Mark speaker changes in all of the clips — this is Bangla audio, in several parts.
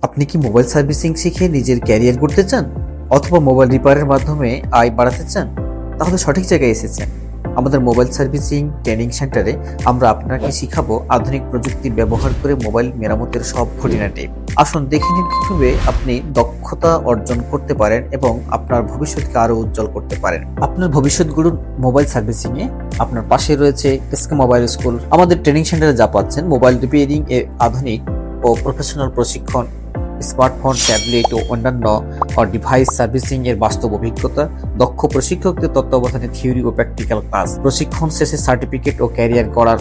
Speaker 1: আপনি কি মোবাইল সার্ভিসিং শিখে নিজের ক্যারিয়ার গড়তে চান অথবা মোবাইল রিপেয়ারের মাধ্যমে আয় বাড়াতে চান? তাহলে সঠিক জায়গায় এসেছেন। আমাদের মোবাইল সার্ভিসিং ট্রেনিং সেন্টারে আমরা আপনাকে শিখাবো আধুনিক প্রযুক্তি ব্যবহার করে মোবাইল মেরামতের সব খুঁটিনাটি। আসুন দেখে নিন কিভাবে আপনি দক্ষতা অর্জন করতে পারেন এবং আপনার ভবিষ্যৎকে আরো উজ্জ্বল করতে পারেন। আপনার ভবিষ্যৎ গড়ুন মোবাইল সার্ভিসিং এ। আপনার পাশে রয়েছে এসকে মোবাইল স্কুল। আমাদের ট্রেনিং সেন্টারে যা পাচ্ছেন মোবাইল রিপেয়ারিং এর আধুনিক ও প্রফেশনাল প্রশিক্ষণ, স্মার্টফোন, ট্যাবলেট ও অন্যান্য ডিভাইস সার্ভিসিং এর বাস্তব অভিজ্ঞতা, দক্ষ প্রশিক্ষকদের তত্ত্বাবধানে থিওরি ও প্র্যাকটিক্যাল ক্লাস, প্রশিক্ষণ শেষে সার্টিফিকেট ও ক্যারিয়ার গড়ার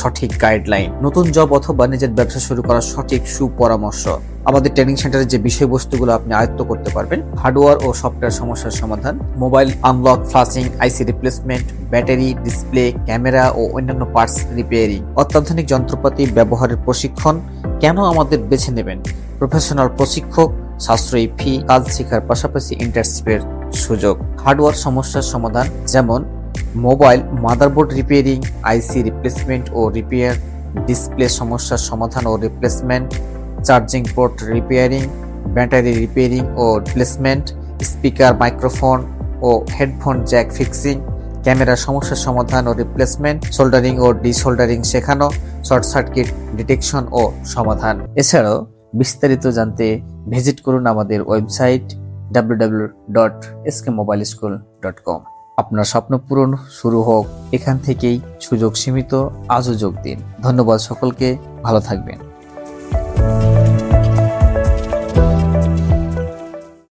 Speaker 1: সঠিক গাইডলাইন, নতুন জব অথবা নিজের ব্যবসা শুরু করার সঠিক সুপরামর্শ। আমাদের ট্রেনিং সেন্টারে যে বিষয়বস্তুগুলো আপনি আয়ত্ত করতে পারবেন: হার্ডওয়্যার ও সফটওয়্যার সমস্যার সমাধান, মোবাইল আনলক, ফ্লাশিং, আইসি রিপ্লেসমেন্ট, ব্যাটারি, ডিসপ্লে, ক্যামেরা ও অন্যান্য পার্টস রিপেয়ারিং, অত্যাধুনিক যন্ত্রপাতি ব্যবহারের প্রশিক্ষণ। কেন আমাদের বেছে নেবেন? প্রফেশনাল প্রশিক্ষক, সাশ্রয়ী ফি, কাজ শেখার পাশাপাশি ইন্টার্নশিপের সুযোগ, হার্ডওয়্যার সমস্যার সমাধান যেমন mobile motherboard repairing, IC replacement ও রিপেয়ার, ডিসপ্লে সমস্যার সমাধান ও replacement, charging port repairing, battery repairing ও রিপ্লেসমেন্ট, স্পিকার, মাইক্রোফোন ও হেডফোন জ্যাক ফিক্সিং, ক্যামেরা সমস্যার সমাধান ও রিপ্লেসমেন্ট, সোল্ডারিং ও ডিসোল্ডারিং শেখানো, শর্ট সার্কিট ডিটেকশন ও সমাধান। এছাড়াও বিস্তারিত জানতে ভিজিট করুন আমাদের ওয়েবসাইট www.skmobileschool.com। আপনার স্বপ্ন পূরণ শুরু হোক এখান থেকেই। সুযোগ সীমিত, আজও যোগ দিন। ধন্যবাদ সকলকে, ভালো থাকবেন।